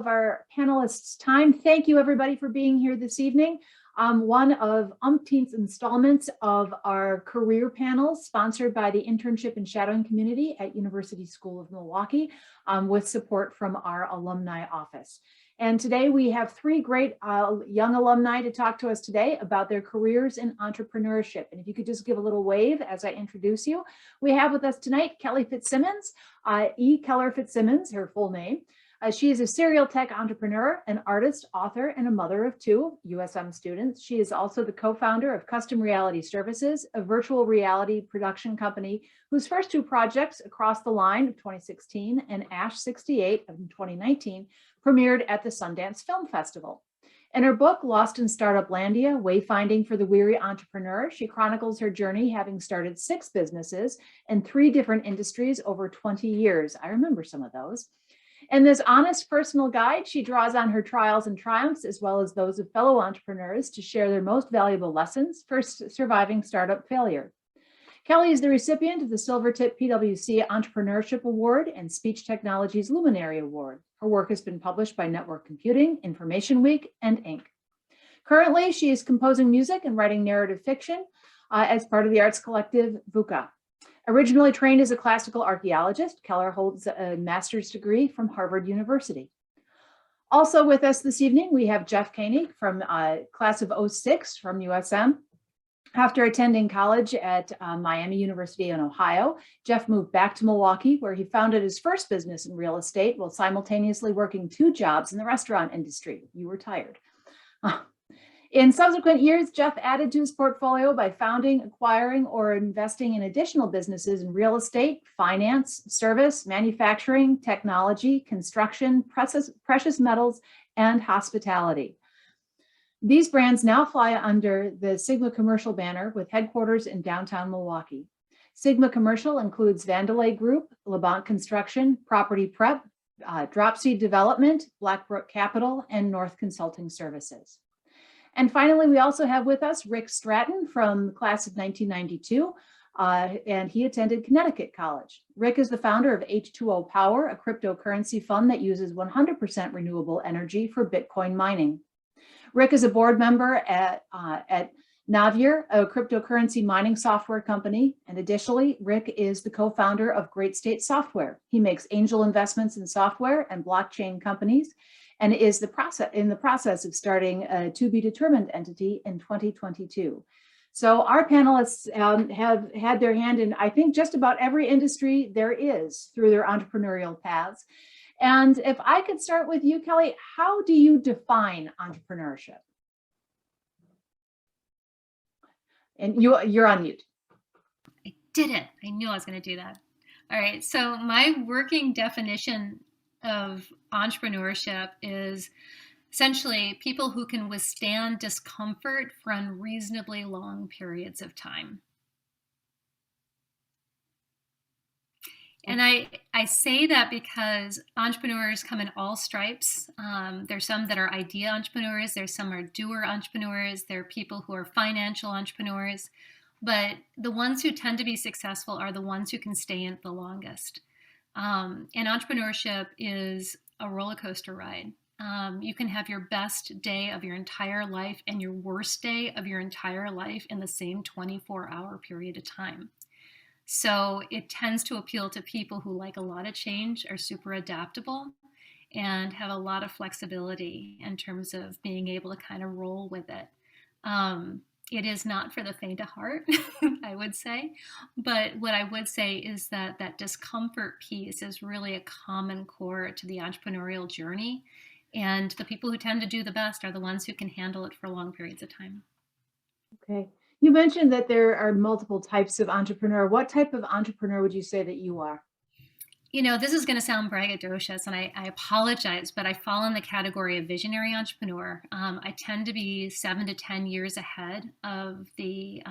of our panelists' time. Thank you, everybody, for being here this evening. One of umpteenth installments of our career panels sponsored by the Internship and Shadowing Community at University School of Milwaukee with support from our alumni office. And today we have three great young alumni to talk to us today about their careers in entrepreneurship. And if you could just give a little wave as I introduce you. We have with us tonight Kelly Fitzsimmons, E. Keller Fitzsimmons, her full name. She is a serial tech entrepreneur, an artist, author, and a mother of two USM students. She is also the co-founder of Custom Reality Services, a virtual reality production company whose first two projects, Across the Line of 2016 and Ash 68 of 2019, premiered at the Sundance Film Festival. In her book, Lost in Startup Landia, Wayfinding for the Weary Entrepreneur, she chronicles her journey having started 6 businesses in 3 different industries over 20 years. I remember some of those. In this honest personal guide, she draws on her trials and triumphs, as well as those of fellow entrepreneurs, to share their most valuable lessons for surviving startup failure. Kelly is the recipient of the Silvertip PwC Entrepreneurship Award and Speech Technologies Luminary Award. Her work has been published by Network Computing, Information Week, and Inc. Currently, she is composing music and writing narrative fiction as part of the arts collective VUCA. Originally trained as a classical archaeologist, Keller holds a master's degree from Harvard University. Also with us this evening, we have Jeff Koenig from class of 06 from USM. After attending college at Miami University in Ohio, Jeff moved back to Milwaukee, where he founded his first business in real estate while simultaneously working 2 jobs in the restaurant industry. You were tired. In subsequent years, Jeff added to his portfolio by founding, acquiring, or investing in additional businesses in real estate, finance, service, manufacturing, technology, construction, precious metals, and hospitality. These brands now fly under the Sigma Commercial banner with headquarters in downtown Milwaukee. Sigma Commercial includes Vandelay Group, Labonte Construction, Property Prep, Dropseed Development, Blackbrook Capital, and North Consulting Services. And finally, we also have with us Rick Stratton from the class of 1992, and he attended Connecticut College. Rick is the founder of H2O Power, a cryptocurrency fund that uses 100% renewable energy for Bitcoin mining. Rick is a board member at Navier, a cryptocurrency mining software company. And additionally, Rick is the co-founder of Great State Software. He makes angel investments in software and blockchain companies, and is in the process of starting a to-be-determined entity in 2022. So our panelists have had their hand in, I think, just about every industry there is through their entrepreneurial paths. And if I could start with you, Kelly, how do you define entrepreneurship? And you're on mute. I did it. I knew I was going to do that. All right. So my working definition of entrepreneurship is essentially people who can withstand discomfort for unreasonably long periods of time. And I say that because entrepreneurs come in all stripes. There's some that are idea entrepreneurs. There's some are doer entrepreneurs. There are people who are financial entrepreneurs. But the ones who tend to be successful are the ones who can stay in it the longest. And entrepreneurship is a roller coaster ride. You can have your best day of your entire life and your worst day of your entire life in the same 24-hour period of time. So it tends to appeal to people who like a lot of change, are super adaptable, and have a lot of flexibility in terms of being able to kind of roll with it. It is not for the faint of heart, I would say. But what I would say is that that discomfort piece is really a common core to the entrepreneurial journey. And the people who tend to do the best are the ones who can handle it for long periods of time. Okay. You mentioned that there are multiple types of entrepreneur. What type of entrepreneur would you say that you are? You know, this is going to sound braggadocious, and I apologize, but I fall in the category of visionary entrepreneur. I tend to be 7 to 10 years ahead of the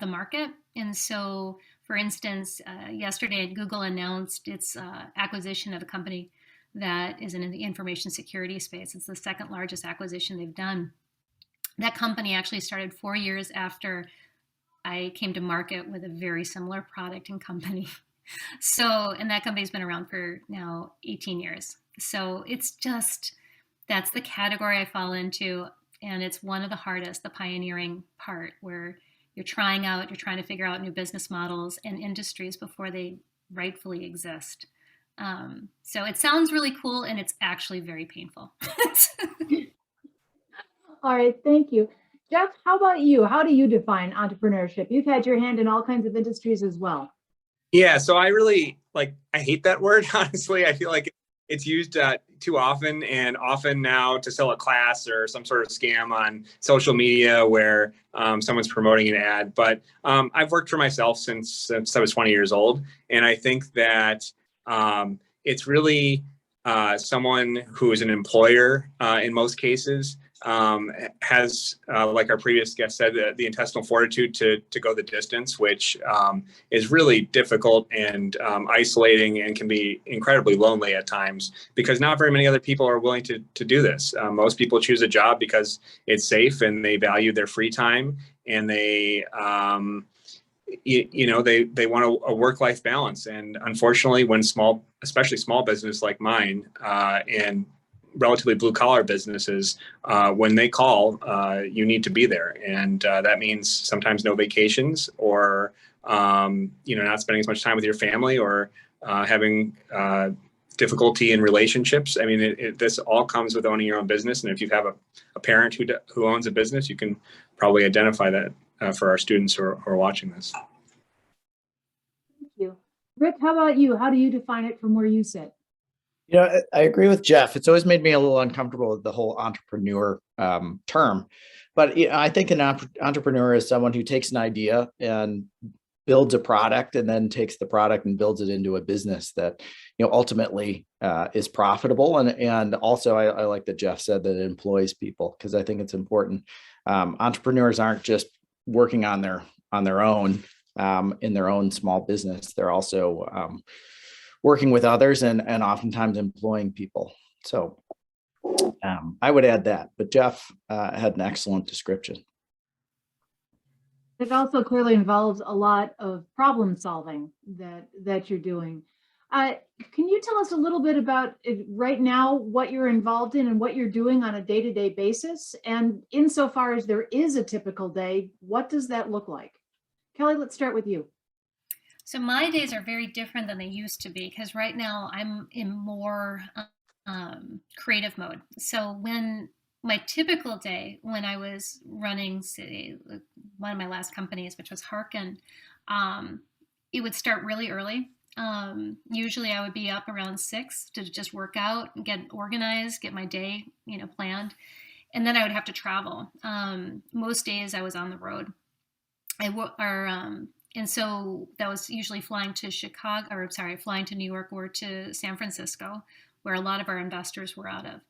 market. And so, for instance, yesterday Google announced its acquisition of a company that is in the information security space. It's the second largest acquisition they've done. That company actually started 4 years after I came to market with a very similar product and company. So, and that company's been around for now 18 years. So it's just, that's the category I fall into. And it's one of the hardest, the pioneering part, where you're trying to figure out new business models and industries before they rightfully exist. So it sounds really cool, and it's actually very painful. All right, thank you. Jeff, how about you? How do you define entrepreneurship? You've had your hand in all kinds of industries as well. Yeah, so I hate that word, honestly. I feel like it's used too often, and often now to sell a class or some sort of scam on social media where someone's promoting an ad. But I've worked for myself since I was 20 years old. And I think that it's really someone who is an employer in most cases, has, like our previous guest said, the intestinal fortitude to go the distance, which is really difficult and isolating, and can be incredibly lonely at times, because not very many other people are willing to do this. Most people choose a job because it's safe and they value their free time, and they they want a work-life balance. And unfortunately, when especially small business like mine, and relatively blue-collar businesses, when they call, you need to be there. And that means sometimes no vacations, or not spending as much time with your family, or having difficulty in relationships. I mean, this all comes with owning your own business. And if you have a parent who owns a business, you can probably identify that for our students who are watching this. Thank you. Rick, how about you? How do you define it from where you sit? I agree with Jeff. It's always made me a little uncomfortable with the whole entrepreneur term. But I think an entrepreneur is someone who takes an idea and builds a product, and then takes the product and builds it into a business that ultimately is profitable. And also, I like that Jeff said that it employs people, because I think it's important. Entrepreneurs aren't just working on their own in their own small business. They're also working with others, and oftentimes employing people. So I would add that. But Jeff had an excellent description. It also clearly involves a lot of problem solving that you're doing. Can you tell us a little bit about right now what you're involved in and what you're doing on a day-to-day basis? And insofar as there is a typical day, what does that look like? Kelly, let's start with you. So my days are very different than they used to be, because right now I'm in more creative mode. So when my typical day, when I was running, say, one of my last companies, which was Harkin, it would start really early. Usually I would be up around 6 to just work out and get organized, get my day, planned. And then I would have to travel. Most days I was on the road. And so that was usually flying to New York or to San Francisco, where a lot of our investors were out of.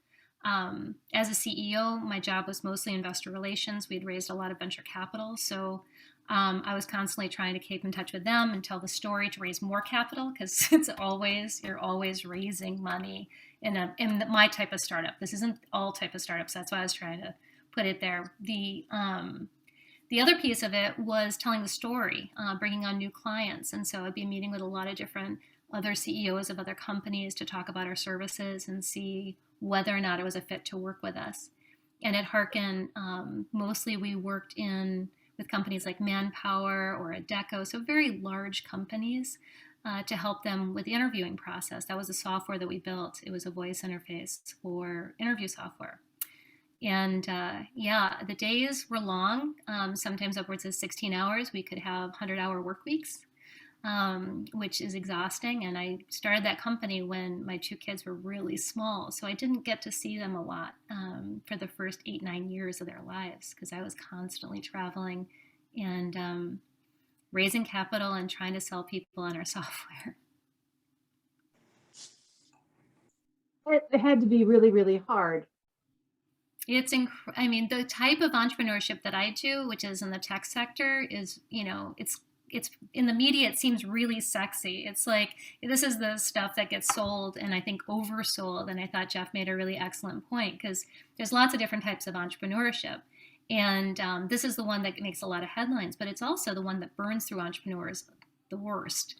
As a CEO, my job was mostly investor relations. We'd raised a lot of venture capital. So I was constantly trying to keep in touch with them and tell the story to raise more capital, because you're always raising money in my type of startup. This isn't all type of startups. That's why I was trying to put it there. The other piece of it was telling the story, bringing on new clients. And so I'd be meeting with a lot of different other CEOs of other companies to talk about our services and see whether or not it was a fit to work with us. And at Harkin, mostly we worked with companies like Manpower or Adecco, so very large companies, to help them with the interviewing process. That was the software that we built. It was a voice interface for interview software. And the days were long, sometimes upwards of 16 hours. We could have 100-hour work weeks, which is exhausting. And I started that company when my 2 kids were really small. So I didn't get to see them a lot for the first 8-9 years of their lives, because I was constantly traveling and raising capital and trying to sell people on our software. It had to be really, really hard. It's the type of entrepreneurship that I do, which is in the tech sector, is, it's in the media, it seems really sexy. It's like, this is the stuff that gets sold, and I think oversold. And I thought Jeff made a really excellent point, because there's lots of different types of entrepreneurship. And this is the one that makes a lot of headlines, but it's also the one that burns through entrepreneurs the worst.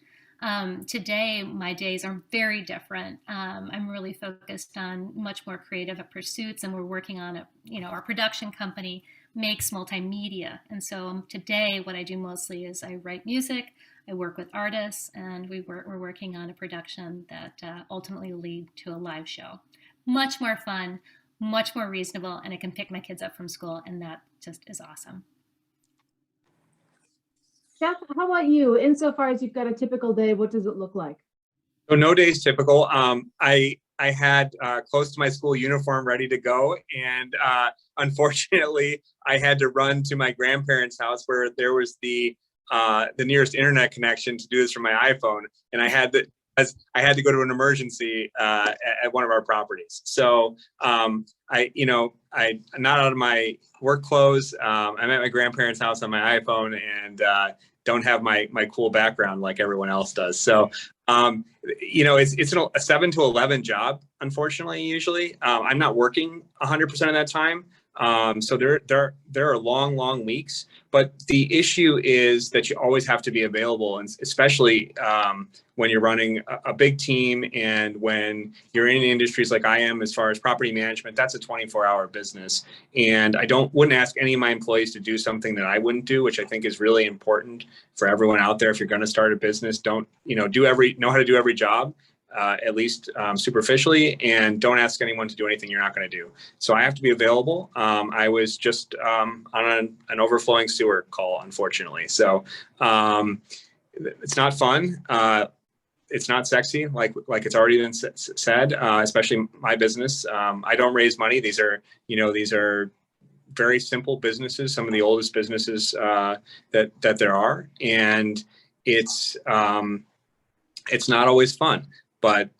Today, my days are very different. I'm really focused on much more creative pursuits, and we're working on our production company makes multimedia. And so today, what I do mostly is I write music, I work with artists, and we're working on a production that ultimately will lead to a live show. Much more fun, much more reasonable, and I can pick my kids up from school, and that just is awesome. Jeff, how about you? Insofar as you've got a typical day, what does it look like? So no day's typical. I had close to my school uniform ready to go, and unfortunately, I had to run to my grandparents' house where there was the nearest internet connection to do this from my iPhone, and I had to go to an emergency at one of our properties. So I'm not out of my work clothes. I'm at my grandparents' house on my iPhone, and don't have my cool background like everyone else does. So it's a 7 to 11 job, unfortunately. Usually, I'm not working 100% of that time. So there are long weeks, but the issue is that you always have to be available, and especially when you're running a big team and when you're in industries like I am, as far as property management, that's a 24-hour know And I wouldn't ask any of my employees to do something that I wouldn't do, which I think is really important for everyone out there. If you're going to start a business, know how to do every job. At least superficially, and don't ask anyone to do anything you're not going to do. So I have to be available. I was just on an overflowing sewer call, unfortunately. So it's not fun. It's not sexy, like it's already been said, especially my business. I don't raise money. These are very simple businesses, some of the oldest businesses that there are. And it's not always fun. But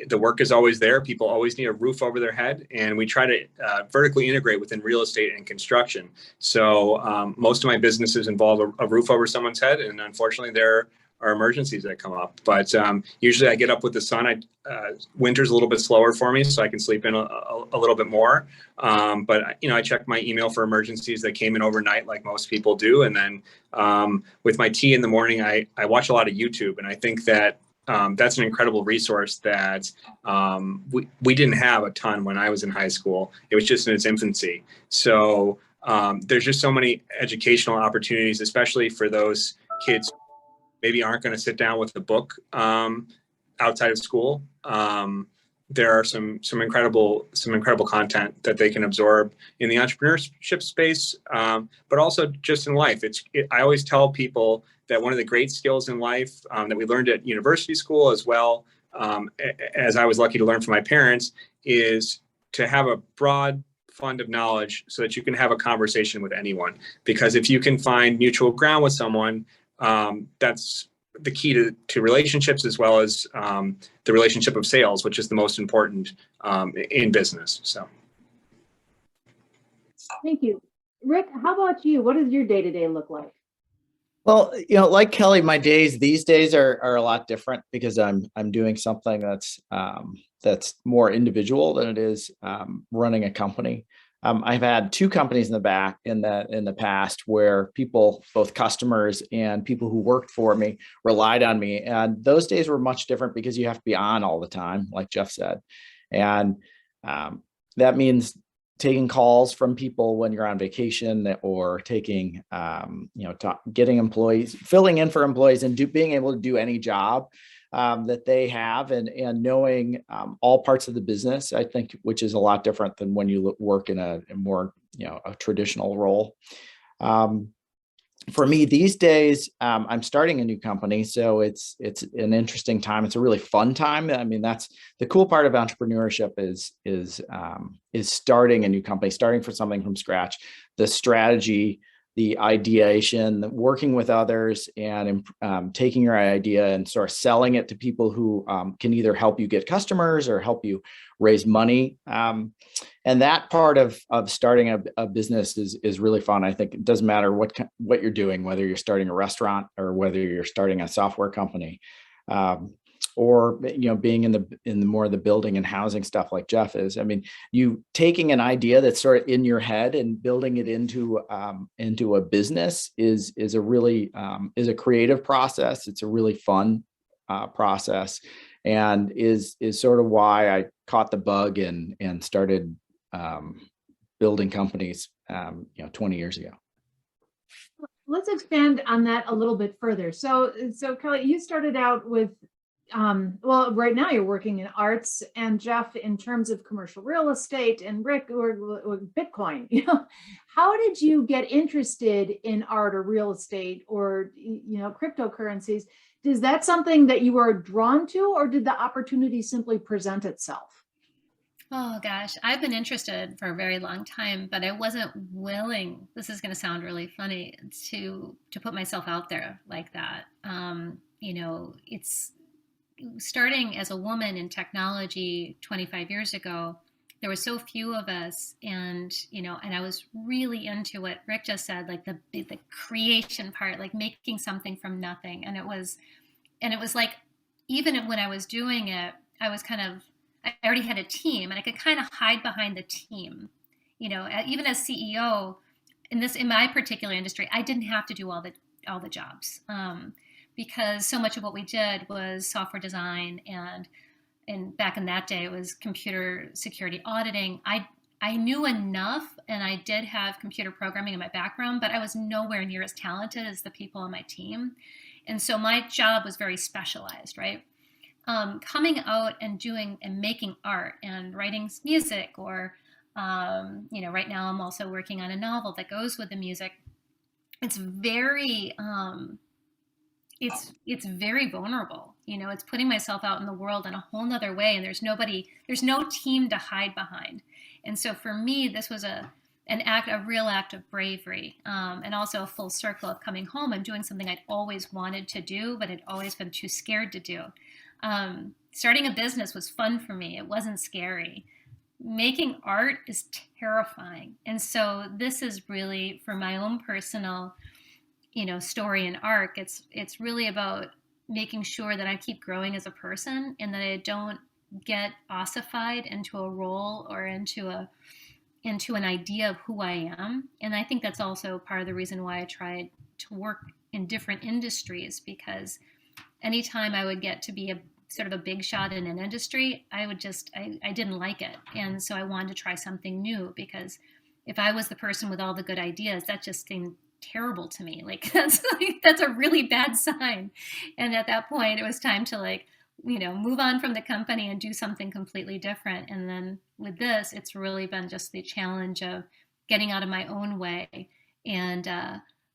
the work is always there. People always need a roof over their head, and we try to vertically integrate within real estate and construction. So most of my businesses involve a roof over someone's head, and unfortunately, there are emergencies that come up. But usually, I get up with the sun. Winter's a little bit slower for me, so I can sleep in a little bit more. But I check my email for emergencies that came in overnight, like most people do, and then with my tea in the morning, I watch a lot of YouTube, and I think that. That's an incredible resource that we didn't have a ton when I was in high school. It was just in its infancy. So there's just so many educational opportunities, especially for those kids who maybe aren't going to sit down with a book outside of school. There are some incredible content that they can absorb in the entrepreneurship space, but also just in life. I always tell people that one of the great skills in life that we learned at university school, as well as I was lucky to learn from my parents, is to have a broad fund of knowledge so that you can have a conversation with anyone. Because if you can find mutual ground with someone, that's the key to relationships, as well as the relationship of sales, which is the most important in business. So, Thank you. Rick, how about you? What does your day-to-day look like? Well, like Kelly, my days these days are a lot different because I'm doing something that's more individual than it is running a company. I've had 2 companies in the past where people, both customers and people who worked for me, relied on me, and those days were much different because you have to be on all the time, like Jeff said, and that means taking calls from people when you're on vacation, or taking, getting employees, filling in for employees, and being able to do any job that they have, and knowing all parts of the business, I think, which is a lot different than when you work in a more, a traditional role. For me these days, I'm starting a new company, so it's an interesting time. It's a really fun time. I mean, that's the cool part of entrepreneurship is starting a new company, starting for something from scratch. The strategy, the ideation, working with others, and taking your idea and sort of selling it to people who can either help you get customers or help you raise money. And that part of starting a business is really fun. I think it doesn't matter what you're doing, whether you're starting a restaurant or whether you're starting a software company, or, being in the more of the building and housing stuff like Jeff is. I mean, you taking an idea that's sort of in your head and building it into a business is a really is a creative process. It's a really fun process, and is sort of why I caught the bug and started building companies 20 years ago. Let's expand on that a little bit further. So Kelly, you started out with, well, right now you're working in arts, and Jeff in terms of commercial real estate, and Rick or Bitcoin. How did you get interested in art or real estate or cryptocurrencies? Is that something that you were drawn to, or did the opportunity simply present itself? Oh gosh, I've been interested for a very long time, but I wasn't willing. This is going to sound really funny to put myself out there like that. It's starting as a woman in technology 25 years ago. There were so few of us, and I was really into what Rick just said, like the creation part, like making something from nothing. And it was like, even when I was doing it, I already had a team, and I could kind of hide behind the team. Even as CEO in my particular industry, I didn't have to do all the jobs because so much of what we did was software design, and back in that day it was computer security auditing. I knew enough, and I did have computer programming in my background, but I was nowhere near as talented as the people on my team, and so my job was very specialized, right? Coming out and doing and making art and writing music, or right now I'm also working on a novel that goes with the music. It's very it's very vulnerable. It's putting myself out in the world in a whole nother way, and there's no team to hide behind. And so for me, this was a real act of bravery, and also a full circle of coming home and doing something I'd always wanted to do, but had always been too scared to do. Starting a business was fun for me. It wasn't scary. Making art is terrifying. And so this is really, for my own personal, story and arc, it's really about making sure that I keep growing as a person, and that I don't get ossified into a role or into an idea of who I am. And I think that's also part of the reason why I tried to work in different industries, because anytime I would get to be a sort of a big shot in an industry, I didn't like it. And so I wanted to try something new, because if I was the person with all the good ideas, that just seemed terrible to me. That's a really bad sign. And at that point, it was time to move on from the company and do something completely different. And then with this, it's really been just the challenge of getting out of my own way and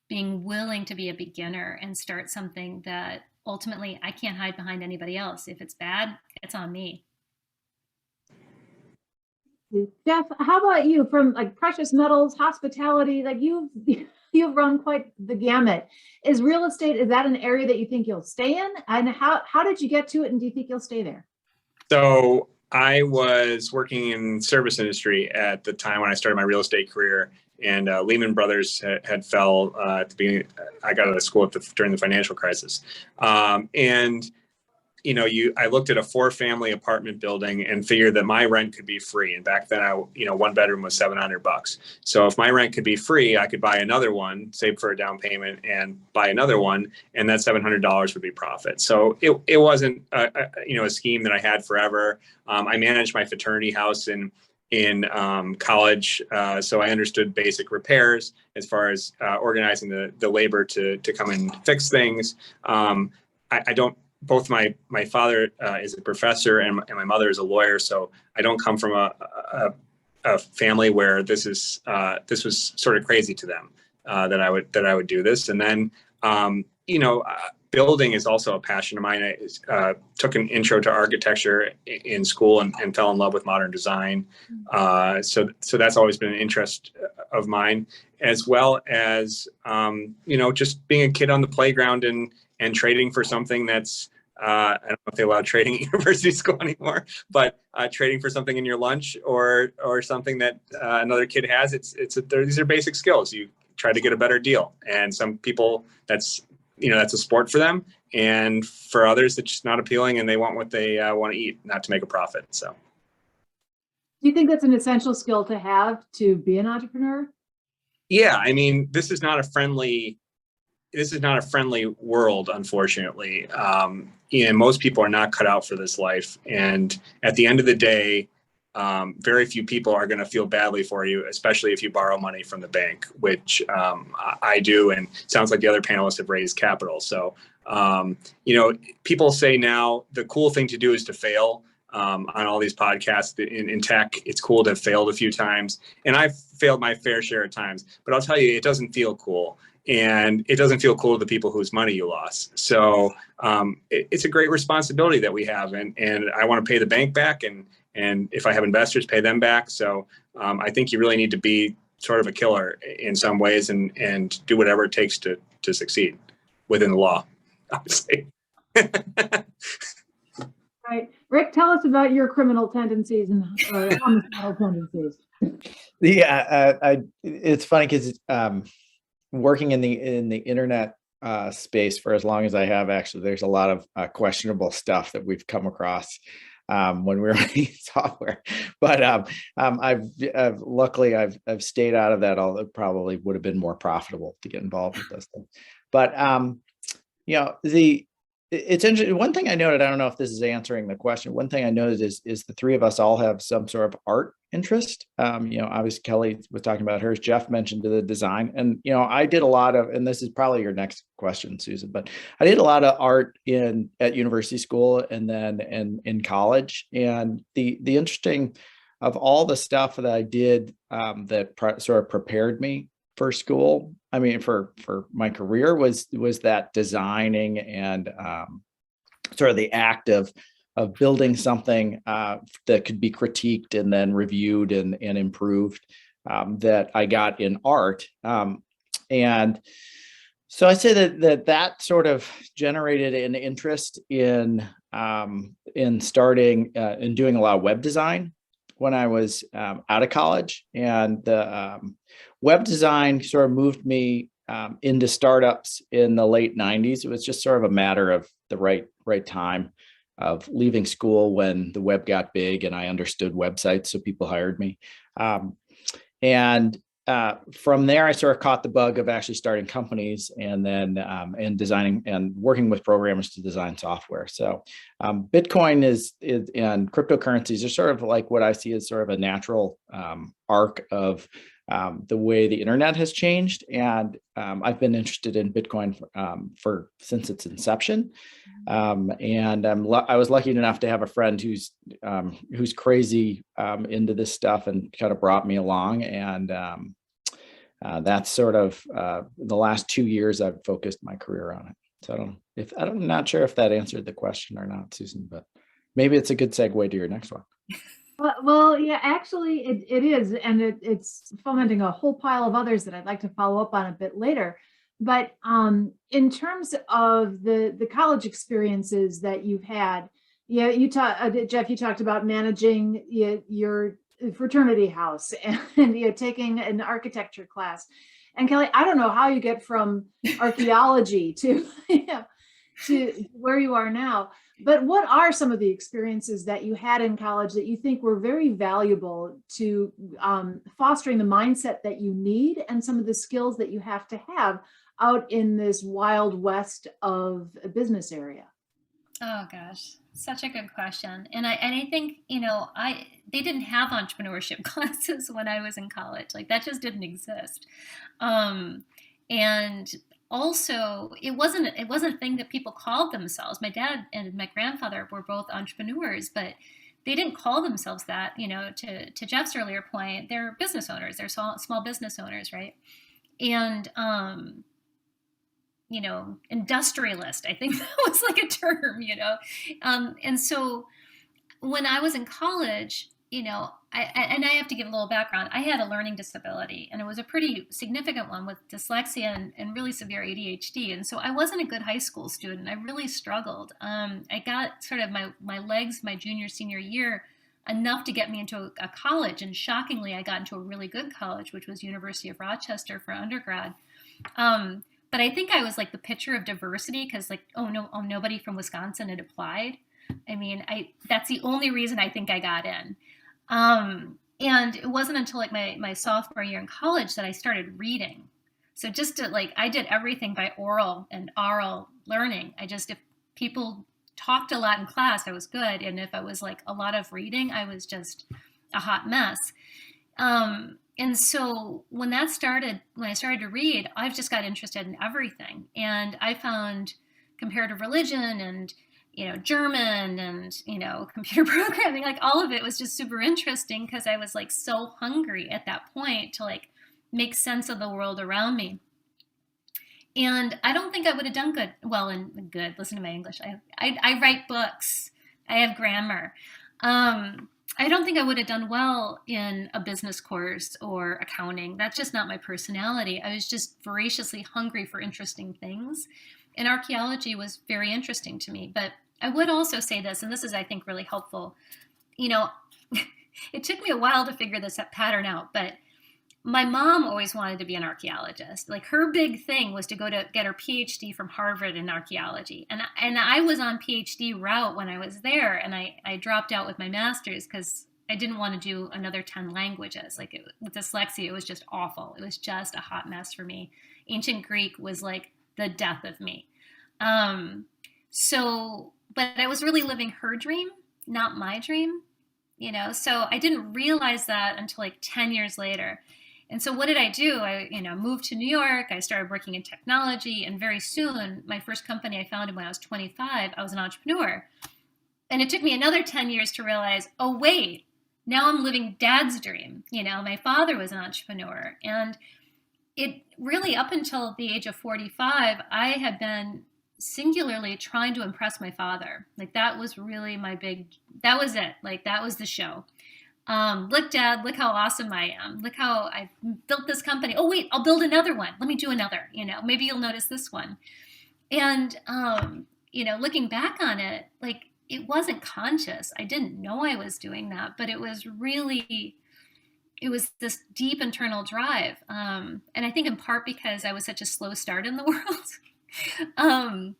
being willing to be a beginner and start something that ultimately I can't hide behind anybody else. If it's bad, it's on me. Jeff, how about you? From precious metals, hospitality, you've run quite the gamut. Is real estate, is that an area that you think you'll stay in? And how did you get to it, and do you think you'll stay there? So I was working in service industry at the time when I started my real estate career, and Lehman Brothers had fell at the beginning. I got out of school during the financial crisis, and I looked at a 4-family apartment building and figured that my rent could be free. And back then, one bedroom was $700. So if my rent could be free, I could buy another one, save for a down payment, and buy another one, and that $700 would be profit. So it wasn't a scheme that I had forever. I managed my fraternity house in college, so I understood basic repairs as far as organizing the labor to come and fix things. Both my father is a professor and my mother is a lawyer, so I don't come from a family where this was sort of crazy to them that I would do this. And then building is also a passion of mine. I took an intro to architecture in school and fell in love with modern design. So that's always been an interest of mine, as well as just being a kid on the playground and trading for something that's I don't know if they allow trading at university school anymore, but trading for something in your lunch or something that another kid has. These are basic skills. You try to get a better deal, and some people that's a sport for them, And for others, it's just not appealing, and they want what they want to eat, not to make a profit. So, Do you think that's an essential skill to have to be an entrepreneur? yeah, I mean, this is not a friendly world, unfortunately. Most people are not cut out for this life. And at the end of the day, very few people are going to feel badly for you, especially if you borrow money from the bank, which I do. And it sounds like the other panelists have raised capital. So, people say now the cool thing to do is to fail. On all these podcasts in tech, it's cool to have failed a few times. And I've failed my fair share of times, but I'll tell you, it doesn't feel cool. And it doesn't feel cool to the people whose money you lost. So it's a great responsibility that we have. And I want to pay the bank back. And if I have investors, pay them back. So I think you really need to be sort of a killer in some ways and do whatever it takes to succeed within the law, obviously. Right. Rick, tell us about your criminal tendencies and homicidal tendencies. Yeah, it's funny because working in the internet space for as long as I have, actually, there's a lot of questionable stuff that we've come across when we were writing software. But luckily I've stayed out of that, although it probably would have been more profitable to get involved with those things. But it's interesting. One thing I noted, I don't know if this is answering the question. One thing I noted is the three of us all have some sort of art interest. Obviously Kelly was talking about hers. Jeff mentioned the design, and I did a lot of, and this is probably your next question, Susan, but I did a lot of art at university school and then in college. And the interesting of all the stuff that I did that sort of prepared me for school, I mean, for my career was that designing and sort of the act of building something that could be critiqued and then reviewed and improved that I got in art. And so I say that sort of generated an interest in starting and doing a lot of web design when I was out of college. And the web design sort of moved me into startups in the late 90s. It was just sort of a matter of the right time of leaving school when the web got big and I understood websites, so people hired me. And from there, I sort of caught the bug of actually starting companies and then and designing and working with programmers to design software. So Bitcoin is and cryptocurrencies are sort of like what I see as sort of a natural arc of the way the internet has changed. And I've been interested in Bitcoin since its inception. And I was lucky enough to have a friend who's crazy into this stuff and kind of brought me along. And that's sort of the last 2 years I've focused my career on it. So I'm not sure if that answered the question or not, Susan, but maybe it's a good segue to your next one. Well, yeah, actually it is. And it's fomenting a whole pile of others that I'd like to follow up on a bit later. But in terms of the college experiences that you've had, yeah, Jeff, you talked about managing your fraternity house and taking an architecture class. And Kelly, I don't know how you get from archaeology to to where you are now. But what are some of the experiences that you had in college that you think were very valuable to fostering the mindset that you need and some of the skills that you have to have out in this wild west of a business area? Oh gosh, such a good question. And I think, they didn't have entrepreneurship classes when I was in college. Like that just didn't exist. And also it wasn't a thing that people called themselves. My dad and my grandfather were both entrepreneurs, but they didn't call themselves that. To Jeff's earlier point, they're business owners. They're small business owners, right? And industrialist, I think that was like a term, and so when I was in college, I have to give a little background. I had a learning disability, and it was a pretty significant one with dyslexia and really severe ADHD. And so I wasn't a good high school student. I really struggled. I got sort of my legs my junior, senior year enough to get me into a college. And shockingly, I got into a really good college, which was University of Rochester for undergrad. but I think I was like the picture of diversity because like, nobody from Wisconsin had applied. I mean, that's the only reason I think I got in. And it wasn't until like my sophomore year in college that I started reading. So just to like, I did everything by oral learning. If people talked a lot in class, I was good. And if I was like a lot of reading, I was just a hot mess. And so when I started to read, I've just got interested in everything. And I found comparative religion and, German and, computer programming, like all of it was just super interesting because I was like so hungry at that point to like make sense of the world around me. And I don't think I would have done good. Listen to my English. I write books. I have grammar. I don't think I would have done well in a business course or accounting. That's just not my personality. I was just voraciously hungry for interesting things. And archaeology was very interesting to me. But I would also say this, and this is, I think, really helpful. It took me a while to figure this pattern out, but my mom always wanted to be an archaeologist. Like her big thing was to go to get her PhD from Harvard in archaeology. And I was on PhD route when I was there, and I dropped out with my master's because I didn't want to do another 10 languages. Like with dyslexia, it was just awful. It was just a hot mess for me. Ancient Greek was like the death of me. But I was really living her dream, not my dream, so I didn't realize that until like 10 years later. And so what did I do? I, moved to New York. I started working in technology. And very soon, my first company I founded when I was 25, I was an entrepreneur. And it took me another 10 years to realize, oh, wait, now I'm living dad's dream. My father was an entrepreneur. And it really, up until the age of 45, I had been singularly trying to impress my father. Like that was really that was it. Like that was the show. Look, Dad, look how awesome I am. Look how I've built this company. Oh, wait, I'll build another one. Let me do another, maybe you'll notice this one. And, looking back on it, like it wasn't conscious. I didn't know I was doing that, but it was this deep internal drive. And I think in part because I was such a slow start in the world. And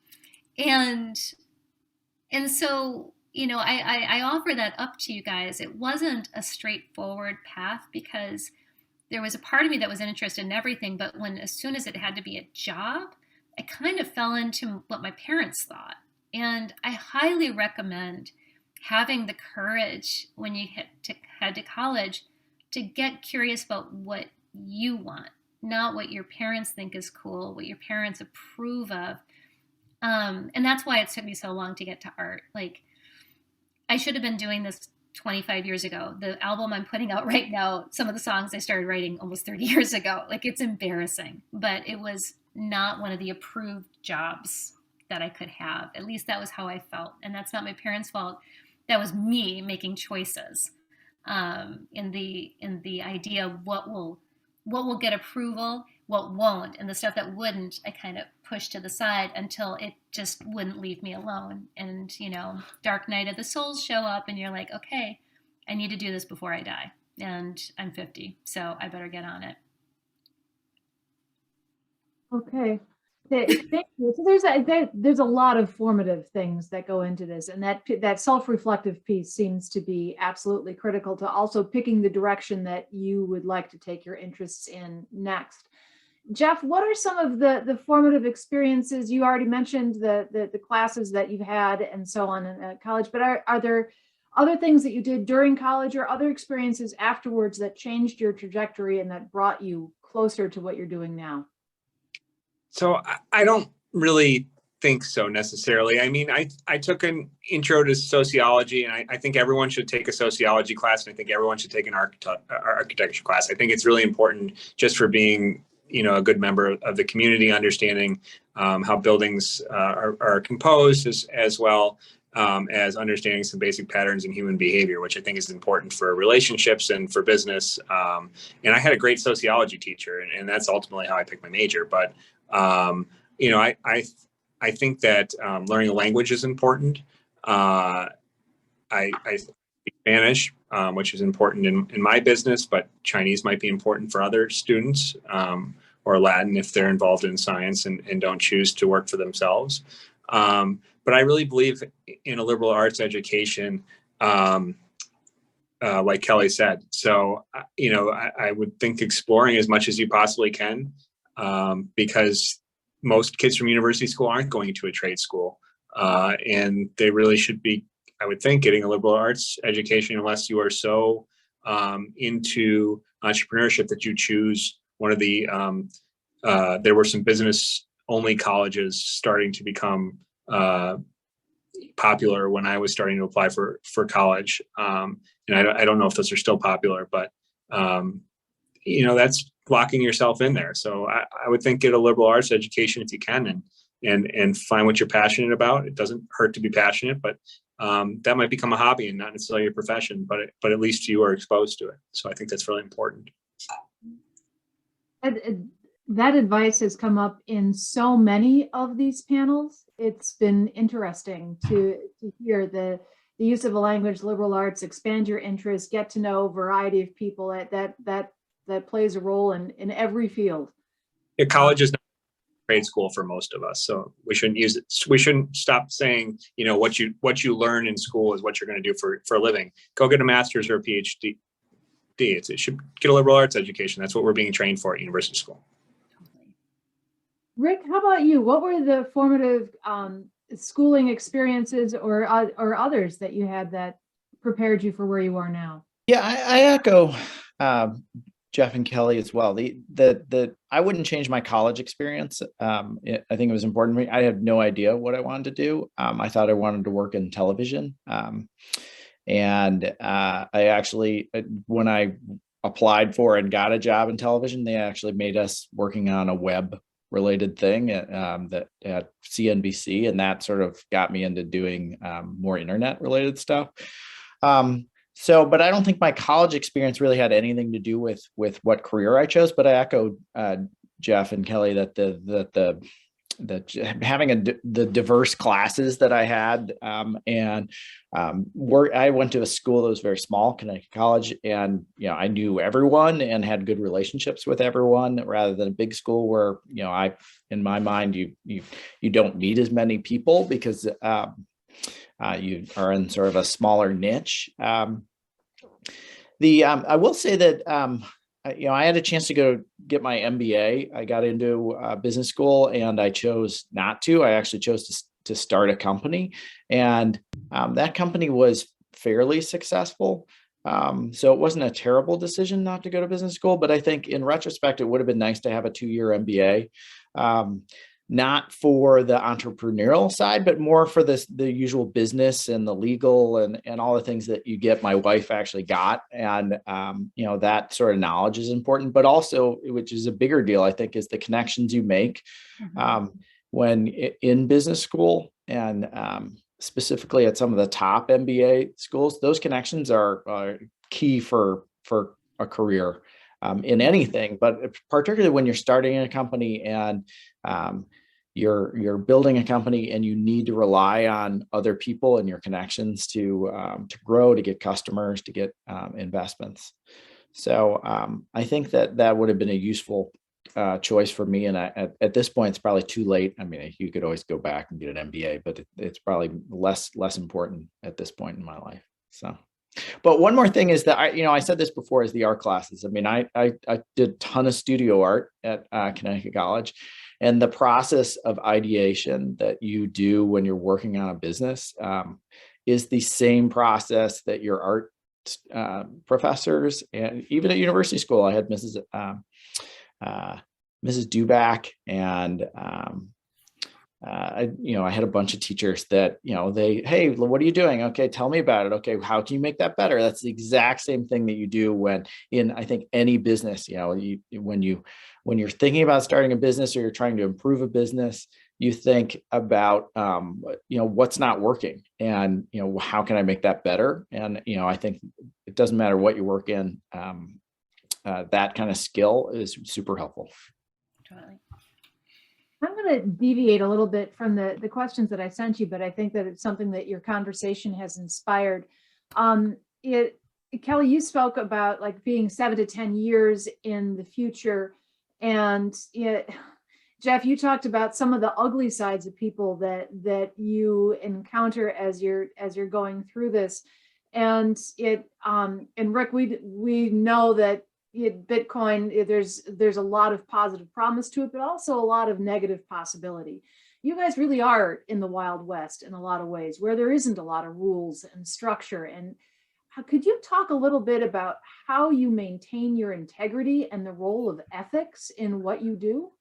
so, I offer that up to you guys. It wasn't a straightforward path because there was a part of me that was interested in everything. But as soon as it had to be a job, I kind of fell into what my parents thought. And I highly recommend having the courage when you head to college to get curious about what you want, not what your parents think is cool, what your parents approve of. And that's why it took me so long to get to art. Like, I should have been doing this 25 years ago. The album I'm putting out right now, some of the songs I started writing almost 30 years ago. Like, it's embarrassing, but it was not one of the approved jobs that I could have. At least that was how I felt. And that's not my parents' fault. That was me making choices in the idea of what will get approval, what won't, and the stuff that wouldn't, I kind of pushed to the side until it just wouldn't leave me alone. And, dark night of the souls show up and you're like, okay, I need to do this before I die. And I'm 50, so I better get on it. Okay. Thank you. So there's a lot of formative things that go into this, and that self-reflective piece seems to be absolutely critical to also picking the direction that you would like to take your interests in next. Jeff, what are some of the formative experiences? You already mentioned the classes that you've had and so on in college, but are there other things that you did during college or other experiences afterwards that changed your trajectory and that brought you closer to what you're doing now? So I don't really think so necessarily. I mean, I took an intro to sociology, and I think everyone should take a sociology class, and I think everyone should take an architecture class. I think it's really important just for being, a good member of the community, understanding how buildings are composed as well as understanding some basic patterns in human behavior, which I think is important for relationships and for business. And I had a great sociology teacher, and that's ultimately how I picked my major. But I think that learning a language is important. I speak Spanish, which is important in my business, but Chinese might be important for other students, or Latin if they're involved in science and don't choose to work for themselves. But I really believe in a liberal arts education, like Kelly said. So, I would think exploring as much as you possibly can, because most kids from university school aren't going to a trade school. And they really should be, I would think, getting a liberal arts education unless you are so into entrepreneurship that you choose one of the, there were some business only colleges starting to become popular when I was starting to apply for college. And I don't know if those are still popular, but that's locking yourself in there. So I would think get a liberal arts education if you can, and find what you're passionate about. It doesn't hurt to be passionate, but that might become a hobby and not necessarily your profession, but at least you are exposed to it. So I think that's really important. That advice has come up in so many of these panels. It's been interesting to hear the use of a language, liberal arts, expand your interests, get to know a variety of people that plays a role in every field. Yeah, college is not grade school for most of us, so we shouldn't use it. We shouldn't stop saying, what you learn in school is what you're going to do for a living. Go get a master's or a PhD. It should get a liberal arts education. That's what we're being trained for at university school. Rick, how about you? What were the formative schooling experiences or others that you had that prepared you for where you are now? Yeah, I echo Jeff and Kelly as well. I wouldn't change my college experience. I think it was important to me. I had no idea what I wanted to do. I thought I wanted to work in television. And I actually, when I applied for and got a job in television, they actually made us working on a web related thing at CNBC, and that sort of got me into doing more internet related stuff. But I don't think my college experience really had anything to do with what career I chose. But I echo Jeff and Kelly that having the diverse classes that I had, I went to a school that was very small, Connecticut College, and I knew everyone and had good relationships with everyone, rather than a big school where in my mind you don't need as many people because you are in sort of a smaller niche. I will say that I had a chance to go get my MBA. I got into business school and I chose not to. I actually chose to start a company, and that company was fairly successful. So it wasn't a terrible decision not to go to business school, but I think in retrospect, it would have been nice to have a 2-year MBA. Not for the entrepreneurial side, but more for the usual business and the legal and all the things that you get. My wife actually got, and that sort of knowledge is important, but also, which is a bigger deal, I think, is the connections you make when in business school, and specifically at some of the top MBA schools. Those connections are key for a career in anything, but particularly when you're starting a company and you're building a company and you need to rely on other people and your connections to grow, to get customers, to get investments. So I think that would have been a useful choice for me. And at this point, it's probably too late. I mean, you could always go back and get an MBA, but it's probably less important at this point in my life. So. But one more thing is that I said this before, is the art classes. I mean, I did a ton of studio art at Connecticut College, and the process of ideation that you do when you're working on a business is the same process that your art professors, and even at university school, I had Mrs. Duback, and I had a bunch of teachers that, hey, what are you doing? Okay, tell me about it. Okay, how can you make that better? That's the exact same thing that you do when in, I think, any business. When you're thinking about starting a business or you're trying to improve a business, you think about, what's not working, and, how can I make that better? And, I think it doesn't matter what you work in, that kind of skill is super helpful. Totally. I'm going to deviate a little bit from the questions that I sent you, but I think that it's something that your conversation has inspired. Kelly, you spoke about like being 7 to 10 years in the future And Jeff, you talked about some of the ugly sides of people that you encounter as you're going through this. And Rick, we know that Bitcoin, there's a lot of positive promise to it, but also a lot of negative possibility. You guys really are in the Wild West in a lot of ways, where there isn't a lot of rules and structure. And could you talk a little bit about how you maintain your integrity and the role of ethics in what you do?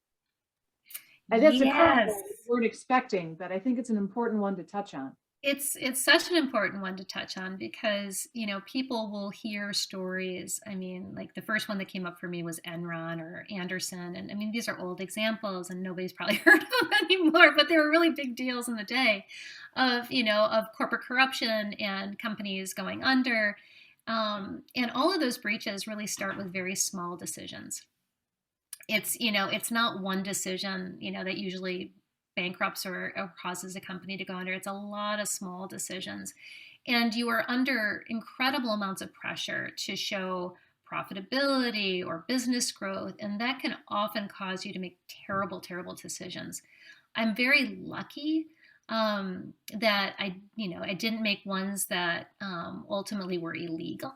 And that's a curveball we weren't expecting, but I think it's an important one to touch on. It's such an important one to touch on because, you know, people will hear stories. I mean, like the first one that came up for me was Enron or Anderson. And I mean, these are old examples and nobody's probably heard of them anymore, but they were really big deals in the day of, you know, of corporate corruption and companies going under. And all of those breaches really start with very small decisions. It's, you know, it's not one decision, you know, that usually bankrupts or causes a company to go under. It's a lot of small decisions. And you are under incredible amounts of pressure to show profitability or business growth. And that can often cause you to make terrible, terrible decisions. I'm very lucky that I didn't make ones that ultimately were illegal.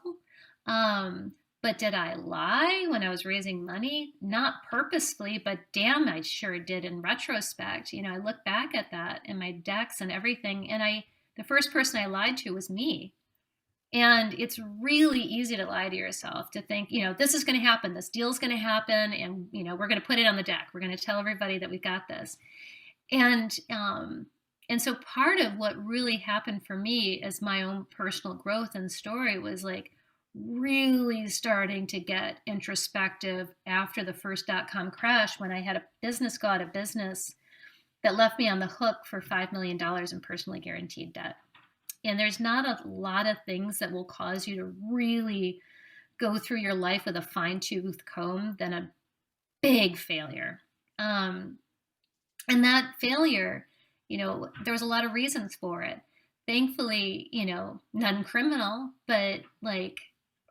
But did I lie when I was raising money? Not purposefully, but damn, I sure did in retrospect. You know, I look back at that and my decks and everything, and the first person I lied to was me. And it's really easy to lie to yourself, to think, you know, this is going to happen, this deal's going to happen, and, you know, we're going to put it on the deck. We're going to tell everybody that we've got this. And so part of what really happened for me as my own personal growth and story was like, really starting to get introspective after the first .com crash, when I had a business go out of business that left me on the hook for $5 million in personally guaranteed debt. And there's not a lot of things that will cause you to really go through your life with a fine-tooth comb than a big failure. And that failure, you know, there was a lot of reasons for it. Thankfully, you know, none criminal, but like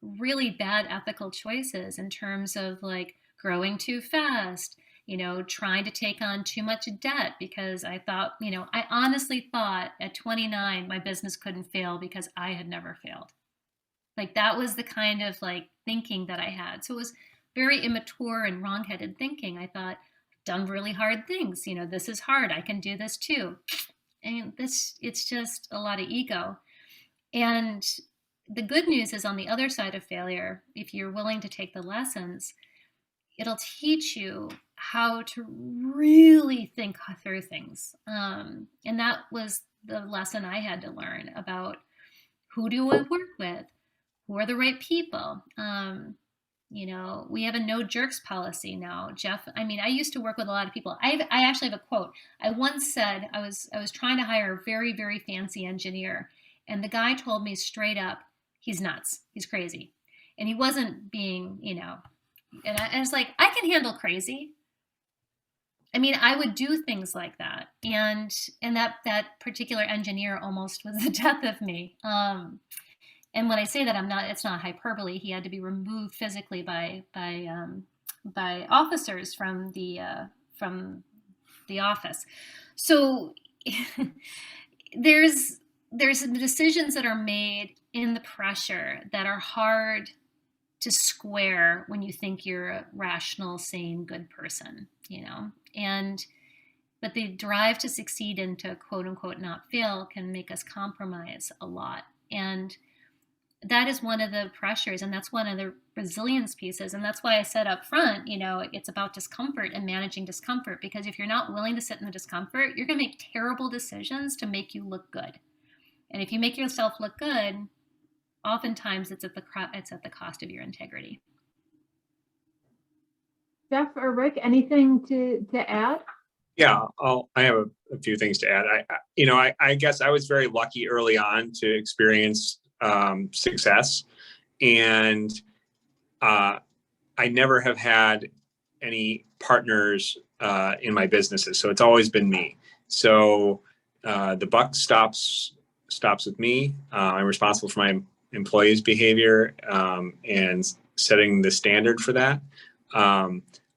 really bad ethical choices in terms of like growing too fast, you know, trying to take on too much debt because I thought, you know, I honestly thought at 29 my business couldn't fail because I had never failed. Like that was the kind of like thinking that I had. So it was very immature and wrong-headed thinking. I thought, I've done really hard things, you know, this is hard, I can do this too. And it's just a lot of ego. And the good news is on the other side of failure, if you're willing to take the lessons, it'll teach you how to really think through things. And that was the lesson I had to learn about who do I work with? Who are the right people? You know, we have a no jerks policy now, Jeff. I mean, I used to work with a lot of people. I actually have a quote. I once said I was trying to hire a very, very fancy engineer. And the guy told me straight up, he's nuts. He's crazy. And he wasn't being, you know, and I was like, I can handle crazy. I mean, I would do things like that. And that particular engineer almost was the death of me. And when I say that, it's not hyperbole. He had to be removed physically by officers from the office. So there's decisions that are made in the pressure that are hard to square when you think you're a rational, sane, good person, you know, but the drive to succeed and to quote unquote not fail can make us compromise a lot. And that is one of the pressures, and that's one of the resilience pieces. And that's why I said up front, you know, it's about discomfort and managing discomfort, because if you're not willing to sit in the discomfort, you're going to make terrible decisions to make you look good. And if you make yourself look good, oftentimes it's at the cost of your integrity. Jeff or Rick, anything to add? Yeah, I have a few things to add. I guess I was very lucky early on to experience success, and I never have had any partners in my businesses, so it's always been me. So the buck stops with me. I'm responsible for my employees' behavior and setting the standard for that.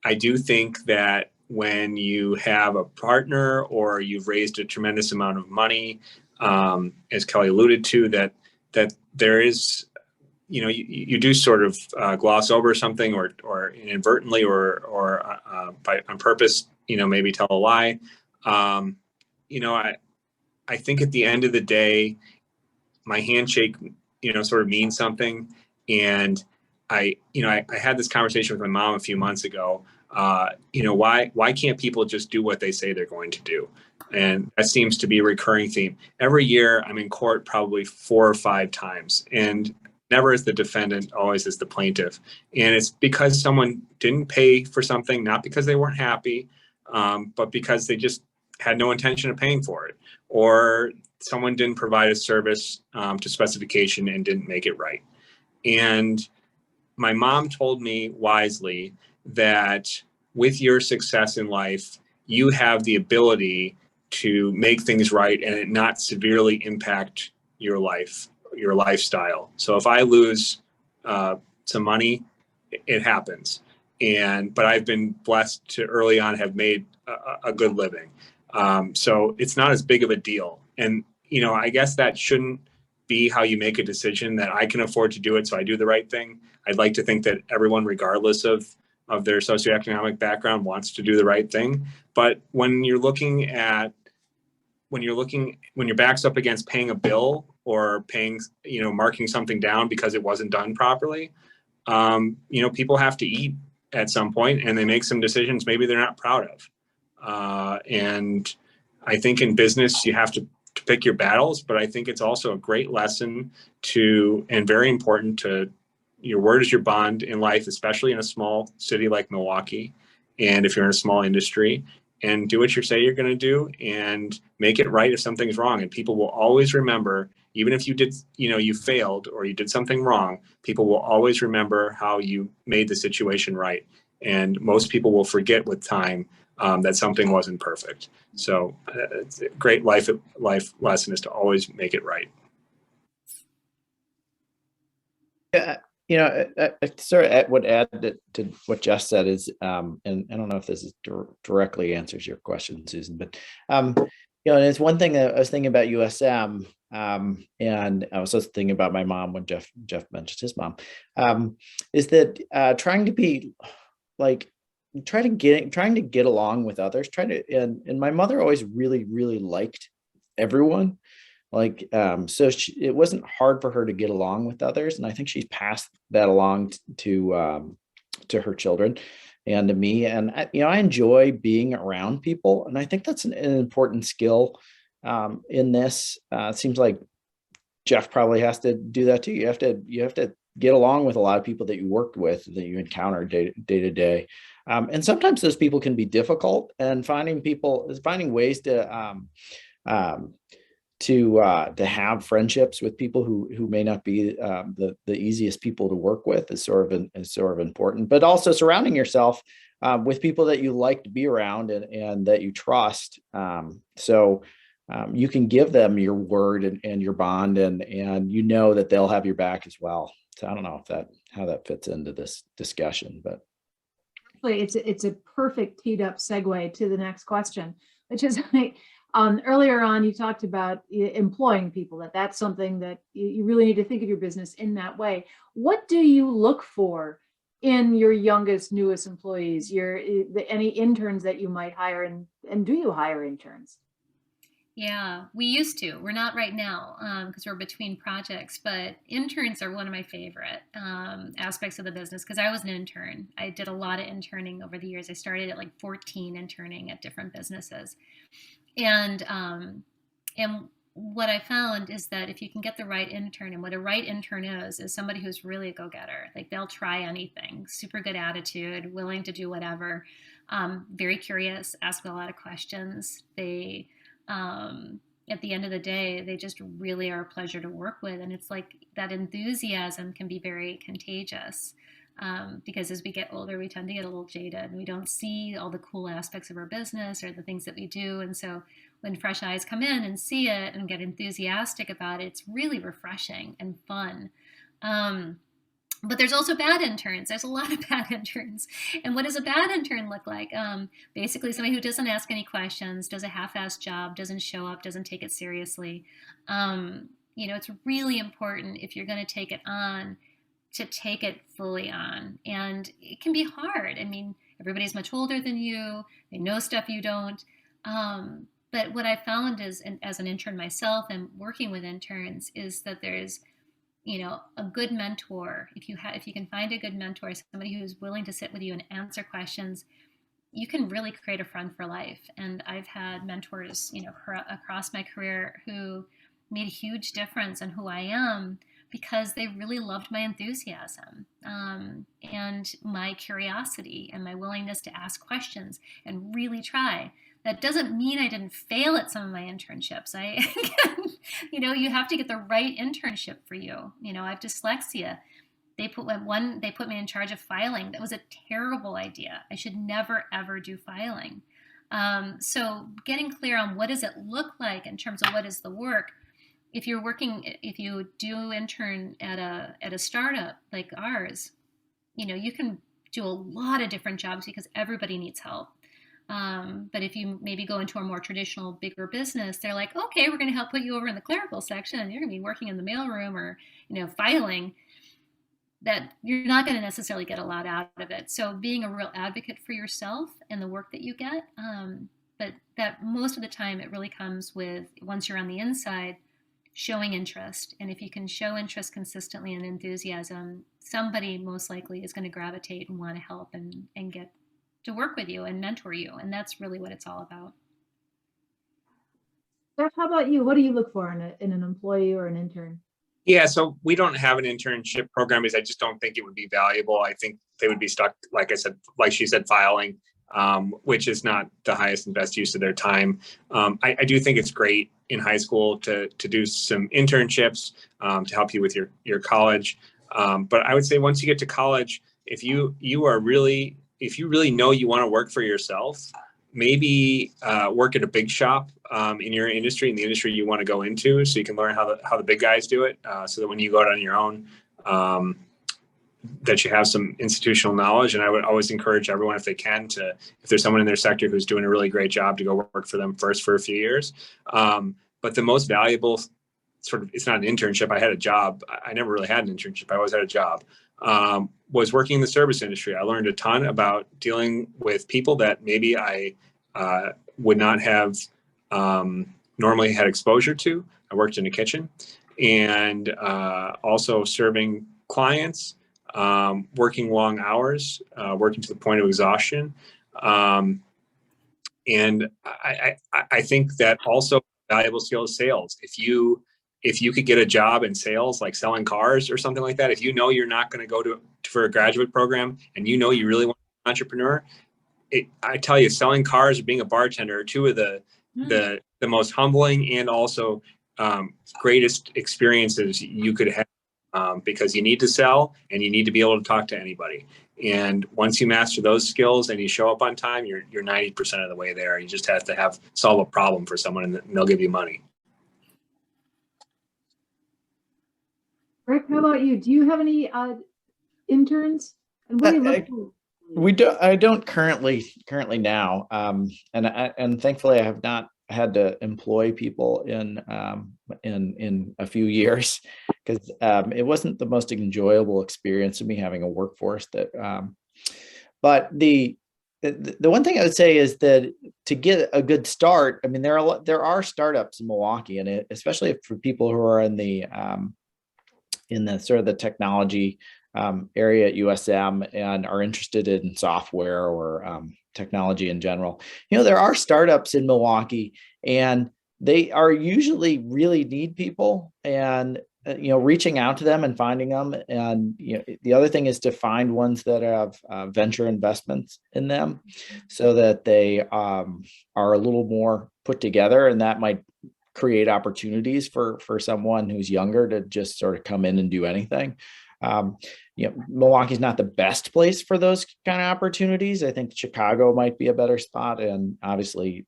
I do think that when you have a partner or you've raised a tremendous amount of money, as Kelly alluded to, that there is, you do sort of gloss over something or inadvertently or on purpose, maybe tell a lie. I think at the end of the day, my handshake, sort of means something. And I had this conversation with my mom a few months ago. Why can't people just do what they say they're going to do? And that seems to be a recurring theme. Every year I'm in court probably 4 or 5 times, and never as the defendant, always as the plaintiff. And it's because someone didn't pay for something, not because they weren't happy, but because they just had no intention of paying for it, or someone didn't provide a service to specification and didn't make it right. And my mom told me wisely that with your success in life, you have the ability to make things right and it not severely impact your life, your lifestyle. So if I lose some money, it happens. But I've been blessed to early on have made a good living. So it's not as big of a deal. And, I guess that shouldn't be how you make a decision, that I can afford to do it, so I do the right thing. I'd like to think that everyone, regardless of their socioeconomic background, wants to do the right thing. But when your back's up against paying a bill or paying, marking something down because it wasn't done properly, people have to eat at some point, and they make some decisions maybe they're not proud of. And I think in business, you have to pick your battles, but I think it's also a great lesson and very important to, your word is your bond in life, especially in a small city like Milwaukee. And if you're in a small industry, and do what you say you're going to do and make it right if something's wrong. And people will always remember, even if you did, you failed or you did something wrong, people will always remember how you made the situation right. And most people will forget with time that something wasn't perfect. So it's a great life lesson is to always make it right. Yeah, I sort of would add to what Jeff said is, and I don't know if this is directly answers your question, Susan, but and it's one thing that I was thinking about USM, and I was also thinking about my mom when Jeff mentioned his mom, is that trying to be like trying to get along with others, and my mother always really, really liked everyone. So it wasn't hard for her to get along with others. And I think she's passed that along to her children and to me. And I enjoy being around people. And I think that's an important skill in this. It seems like Jeff probably has to do that too. You have to get along with a lot of people that you work with, that you encounter day to day. And sometimes those people can be difficult, and finding ways to have friendships with people who may not be the easiest people to work with is sort of important, but also surrounding yourself with people that you like to be around and that you trust. So you can give them your word and your bond, and that they'll have your back as well. So I don't know how that fits into this discussion, but actually it's a perfect teed up segue to the next question, which is earlier on, you talked about employing people, that's something that you really need to think of your business in that way. What do you look for in your youngest, newest employees, any interns that you might hire, and do you hire interns? Yeah, we used to. We're not right now because we're between projects, but interns are one of my favorite aspects of the business because I was an intern. I did a lot of interning over the years. I started at like 14 interning at different businesses. And what I found is that if you can get the right intern, and what a right intern is somebody who's really a go-getter. Like they'll try anything, super good attitude, willing to do whatever, very curious, ask a lot of questions. They, at the end of the day, they just really are a pleasure to work with. And it's like that enthusiasm can be very contagious. Because as we get older, we tend to get a little jaded and we don't see all the cool aspects of our business or the things that we do. And so when fresh eyes come in and see it and get enthusiastic about it, it's really refreshing and fun. But there's also bad interns. There's a lot of bad interns. And what does a bad intern look like? Basically, somebody who doesn't ask any questions, does a half-assed job, doesn't show up, doesn't take it seriously. It's really important if you're going to take it on to take it fully on. And it can be hard. I mean, everybody's much older than you. They know stuff you don't. But what I found is, and as an intern myself and working with interns, is that there's a good mentor. If you can find a good mentor, somebody who's willing to sit with you and answer questions, you can really create a friend for life. And I've had mentors, across my career who made a huge difference in who I am because they really loved my enthusiasm and my curiosity and my willingness to ask questions and really try. That doesn't mean I didn't fail at some of my internships. You have to get the right internship for you. I have dyslexia. They put me in charge of filing. That was a terrible idea. I should never, ever do filing. So getting clear on what does it look like in terms of what is the work. If you do intern at a startup like ours, you can do a lot of different jobs because everybody needs help. But if you maybe go into a more traditional, bigger business, they're like, okay, we're going to help put you over in the clerical section and you're going to be working in the mailroom or, filing. That you're not going to necessarily get a lot out of it. So being a real advocate for yourself and the work that you get, but that most of the time it really comes with, once you're on the inside, showing interest. And if you can show interest consistently and enthusiasm, somebody most likely is going to gravitate and want to help and get to work with you and mentor you. And that's really what it's all about. Jeff, how about you? What do you look for in an employee or an intern? Yeah, so we don't have an internship program because I just don't think it would be valuable. I think they would be stuck, like she said, filing, which is not the highest and best use of their time. I do think it's great in high school to do some internships to help you with your college. But I would say once you get to college, if you really know you want to work for yourself, maybe work at a big shop in your industry, in the industry you want to go into, so you can learn how the big guys do it, so that when you go out on your own, that you have some institutional knowledge. And I would always encourage everyone, if they can, if there's someone in their sector who's doing a really great job, to go work for them first for a few years. But the most valuable it's not an internship. I had a job. I never really had an internship. I always had a job. Was working in the service industry. I learned a ton about dealing with people that maybe I would not have normally had exposure to. I worked in a kitchen and also serving clients, working long hours, working to the point of exhaustion. And I think that also valuable skill is sales. If you could get a job in sales, like selling cars or something like that, if you know you're not going to go for a graduate program and you know you really want to be an entrepreneur, I tell you, selling cars or being a bartender are two of the most humbling and also greatest experiences you could have, because you need to sell and you need to be able to talk to anybody. And once you master those skills and you show up on time, you're 90% of the way there. You just have to solve a problem for someone and they'll give you money. Rick, how about you? Do you have any interns? And what do you look for? I don't currently now, and thankfully I have not had to employ people in a few years, because it wasn't the most enjoyable experience of me having a workforce that. But the one thing I would say is that to get a good start, I mean, there are startups in Milwaukee, and especially for people who are in the sort of the technology area at USM and are interested in software or technology in general. There are startups in Milwaukee, and they are usually really need people, and reaching out to them and finding them. And the other thing is to find ones that have venture investments in them, so that they are a little more put together, and that might create opportunities for someone who's younger to just sort of come in and do anything. Milwaukee's not the best place for those kind of opportunities. I think Chicago might be a better spot, and obviously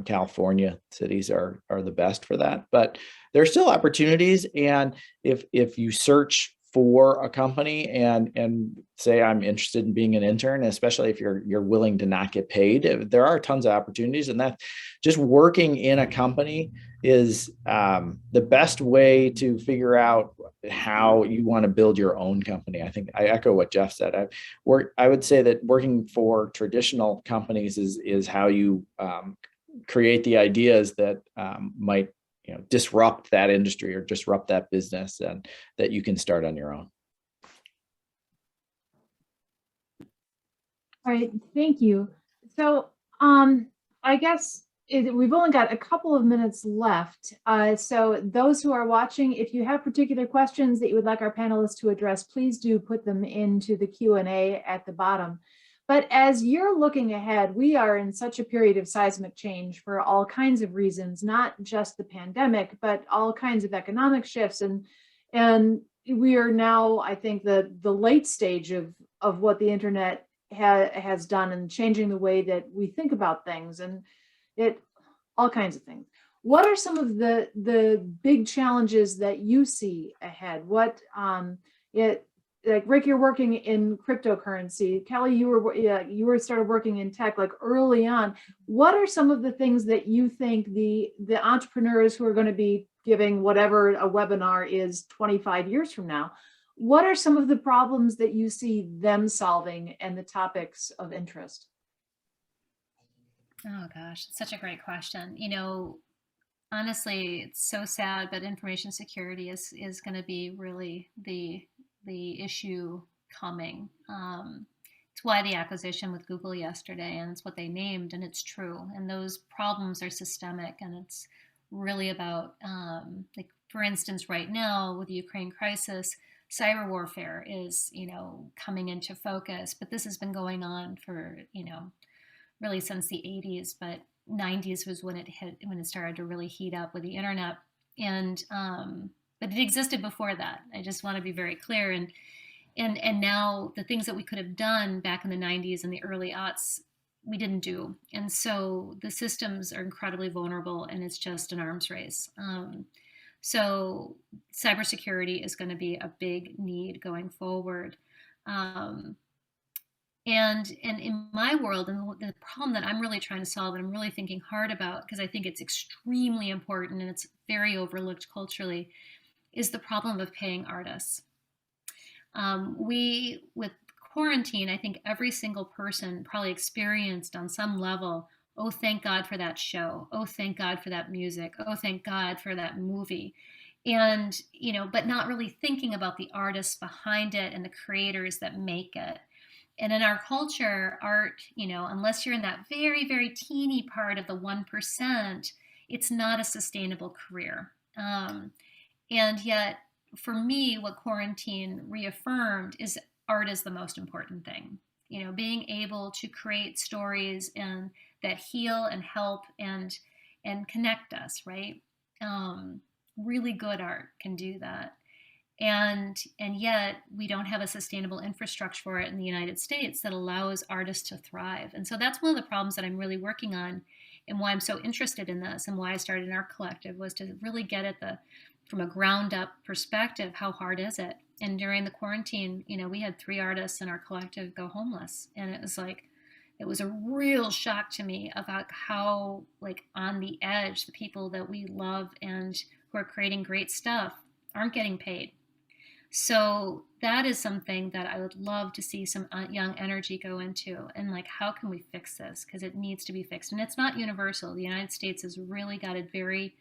California cities are the best for that. But there are still opportunities, and if you search for a company and say, I'm interested in being an intern, especially if you're willing to not get paid. There are tons of opportunities, and that just working in a company is the best way to figure out how you want to build your own company. I think I echo what Jeff said. I would say that working for traditional companies is how you create the ideas that might disrupt that industry or disrupt that business, and that you can start on your own. All right, thank you. So I guess we've only got a couple of minutes left. So those who are watching, if you have particular questions that you would like our panelists to address, please do put them into the Q&A at the bottom. But as you're looking ahead, we are in such a period of seismic change for all kinds of reasons, not just the pandemic, but all kinds of economic shifts. And we are now, I think, the late stage of what the internet has done and changing the way that we think about things, and all kinds of things. What are some of the big challenges that you see ahead? What like Rick, you're working in cryptocurrency. Kelly, you were started working in tech like early on. What are some of the things that you think the entrepreneurs who are going to be giving whatever a webinar is 25 years from now, what are some of the problems that you see them solving and the topics of interest? Oh gosh, such a great question. Honestly, it's so sad, but information security is going to be really the issue coming. It's why the acquisition with Google yesterday, and it's what they named, and it's true. And those problems are systemic, and it's really about, like, for instance, right now with the Ukraine crisis, cyber warfare is, coming into focus. But this has been going on for, really since the 80s, but 90s was when it started to really heat up with the internet. And but it existed before that. I just want to be very clear. And now the things that we could have done back in the 90s and the early aughts, we didn't do. And so the systems are incredibly vulnerable, and it's just an arms race. So cybersecurity is going to be a big need going forward. And in my world, and the problem that I'm really trying to solve and I'm really thinking hard about, because I think it's extremely important and it's very overlooked culturally, is the problem of paying artists. With quarantine, I think every single person probably experienced on some level, oh, thank God for that show. Oh, thank God for that music. Oh, thank God for that movie. And, but not really thinking about the artists behind it and the creators that make it. And in our culture, art, unless you're in that very, very teeny part of the 1%, it's not a sustainable career. And yet, for me, what quarantine reaffirmed is art is the most important thing. Being able to create stories and that heal and help and connect us, right? Really good art can do that. And yet we don't have a sustainable infrastructure for it in the United States that allows artists to thrive. And so that's one of the problems that I'm really working on, and why I'm so interested in this, and why I started Art Collective, was to really get at from a ground up perspective, how hard is it? And during the quarantine, we had 3 artists in our collective go homeless. And it was a real shock to me about how, like, on the edge, the people that we love and who are creating great stuff aren't getting paid. So that is something that I would love to see some young energy go into, and like, how can we fix this? Because it needs to be fixed, and it's not universal. The United States has really got a very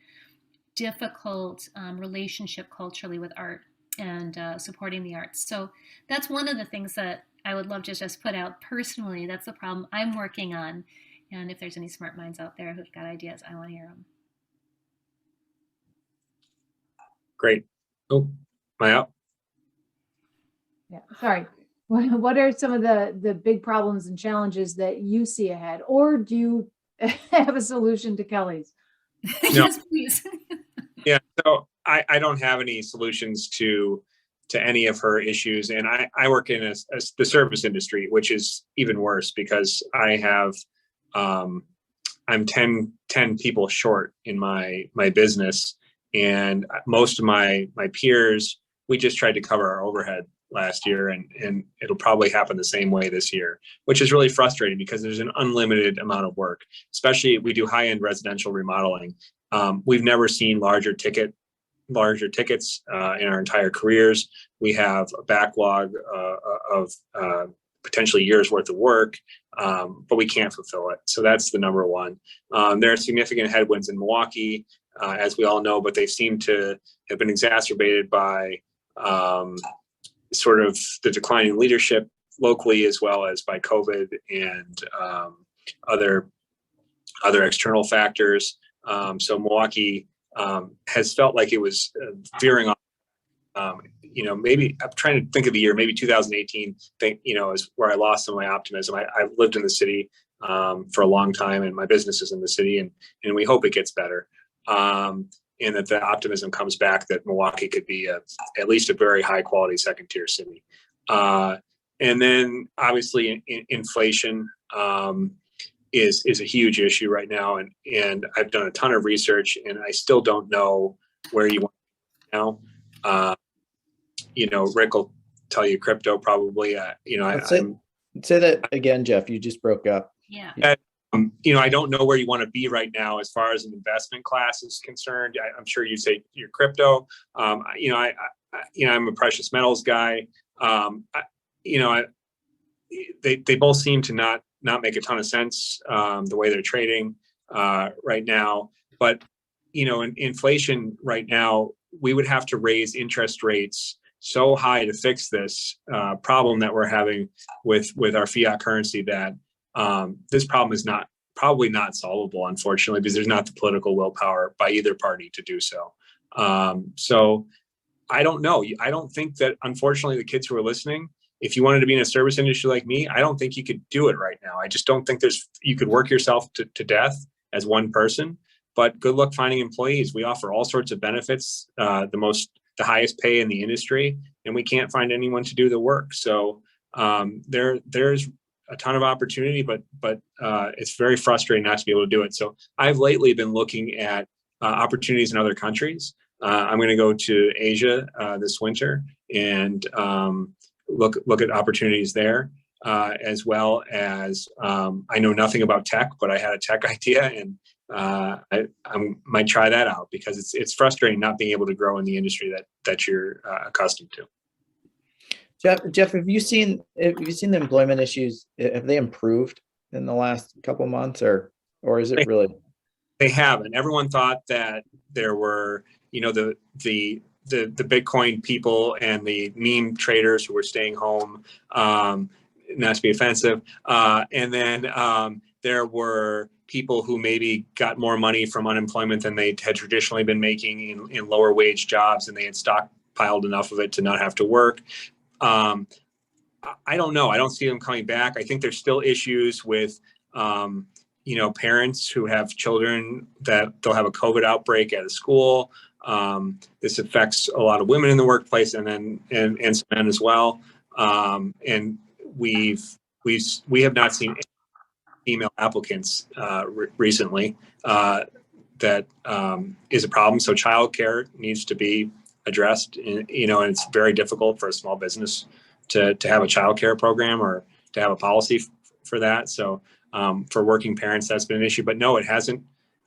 difficult relationship culturally with art and supporting the arts. So that's one of the things that I would love to just put out personally. That's the problem I'm working on. And if there's any smart minds out there who've got ideas, I want to hear them. Great. Oh, am I out? Yeah, sorry. What are some of the big problems and challenges that you see ahead? Or do you have a solution to Kelly's? No. Yes, please. Yeah, so I don't have any solutions to any of her issues. And I work in the service industry, which is even worse, because I have, I'm 10 people short in my business. And most of my peers we just tried to cover our overhead last year, and it'll probably happen the same way this year, which is really frustrating because there's an unlimited amount of work. Especially we do high-end residential remodeling. We've never seen larger tickets in our entire careers. We have a backlog of potentially years worth of work, but we can't fulfill it. So that's the number one. There are significant headwinds in Milwaukee, as we all know, but they seem to have been exacerbated by sort of the declining leadership locally, as well as by COVID and other external factors. So Milwaukee has felt like it was veering off. Maybe I'm trying to think of the year, maybe 2018, is where I lost some of my optimism. I've lived in the city for a long time, and my business is in the city, and we hope it gets better. And that the optimism comes back that Milwaukee could be at least a very high quality second tier city. And then obviously inflation is a huge issue right now. And I've done a ton of research, and I still don't know where you want to now. Rick will tell you crypto probably. Say that again, Jeff. You just broke up. Yeah. I don't know where you want to be right now as far as an investment class is concerned. I'm sure you say your crypto. I'm a precious metals guy. They both seem to not make a ton of sense the way they're trading right now. But in inflation right now, we would have to raise interest rates so high to fix this problem that we're having with our fiat currency that this problem is probably not solvable, unfortunately, because there's not the political willpower by either party to do so. So I don't know. I don't think that, unfortunately, the kids who are listening, if you wanted to be in a service industry like me, I don't think you could do it right now. I just don't think you could work yourself to death as one person. But good luck finding employees. We offer all sorts of benefits, the highest pay in the industry, and we can't find anyone to do the work. So there's a ton of opportunity, but it's very frustrating not to be able to do it. So I've lately been looking at opportunities in other countries. I'm going to go to Asia this winter and look at opportunities there, as well as I know nothing about tech, but I had a tech idea, and I might try that out because it's frustrating not being able to grow in the industry that you're accustomed to. Jeff, have you seen the employment issues? Have they improved in the last couple months, or is it really? They haven't. Everyone thought that there were, the Bitcoin people and the meme traders who were staying home, not to be offensive, and then there were people who maybe got more money from unemployment than they had traditionally been making in lower wage jobs, and they had stockpiled enough of it to not have to work. I don't know. I don't see them coming back. I think there's still issues with, parents who have children that they'll have a COVID outbreak at a school. This affects a lot of women in the workplace, and some men as well. And we have not seen female applicants recently. That is a problem. So childcare needs to be addressed, and it's very difficult for a small business to have a childcare program or to have a policy for that. So for working parents, that's been an issue. But no, it hasn't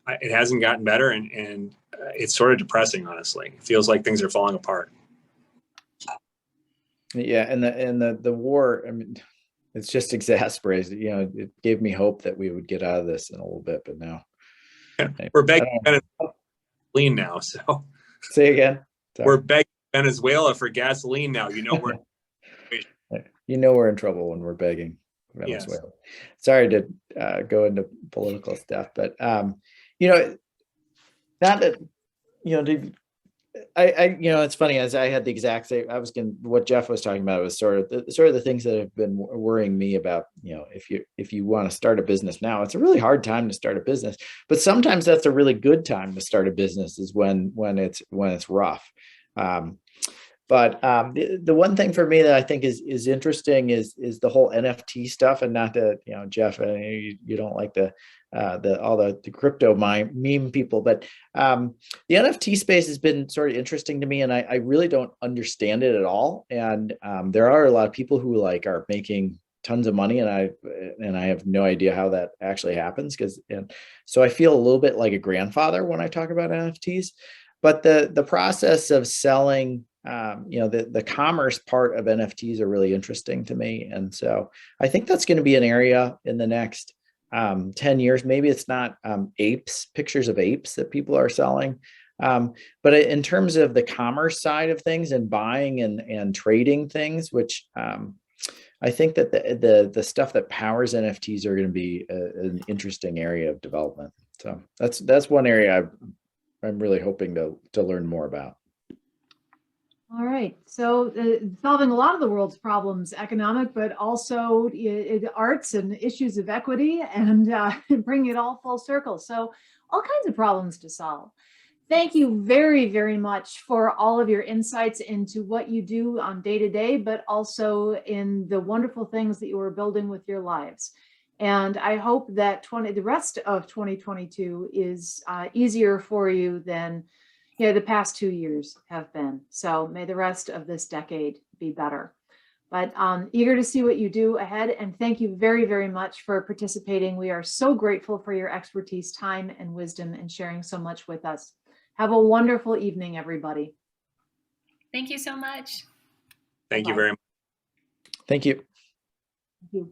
gotten better, and it's sort of depressing, honestly. It feels like things are falling apart. Yeah, and the war, I mean, it's just exasperated. It gave me hope that we would get out of this in a little bit, but no. We're begging gasoline now. So say again. Sorry. We're begging Venezuela for gasoline now. We're we're in trouble when we're begging Venezuela. Yes. Sorry to go into political stuff, but not that it's funny, as I had the exact same. What Jeff was talking about was sort of the things that have been worrying me about. If you want to start a business now, it's a really hard time to start a business, but sometimes that's a really good time to start a business is when it's rough. But the one thing for me that I think is interesting is the whole NFT stuff, and not to, Jeff, you don't like all the crypto meme people, but the NFT space has been sort of interesting to me, and I really don't understand it at all. And there are a lot of people who are making tons of money, and I have no idea how that actually happens, so I feel a little bit like a grandfather when I talk about NFTs. But the process of selling, the commerce part of NFTs are really interesting to me. And so I think that's going to be an area in the next 10 years. Maybe it's not pictures of apes that people are selling. But in terms of the commerce side of things and buying and trading things, which I think that the stuff that powers NFTs are going to be an interesting area of development. So that's one area I'm really hoping to learn more about. All right. So solving a lot of the world's problems, economic, but also arts and issues of equity, and bring it all full circle. So all kinds of problems to solve. Thank you very, very much for all of your insights into what you do on day to day, but also in the wonderful things that you are building with your lives. And I hope that the rest of 2022 is easier for you than the past 2 years have been. So may the rest of this decade be better. But eager to see what you do ahead. And thank you very, very much for participating. We are so grateful for your expertise, time, and wisdom, and sharing so much with us. Have a wonderful evening, everybody. Thank you so much. Thank you very much. Thank you. Thank you.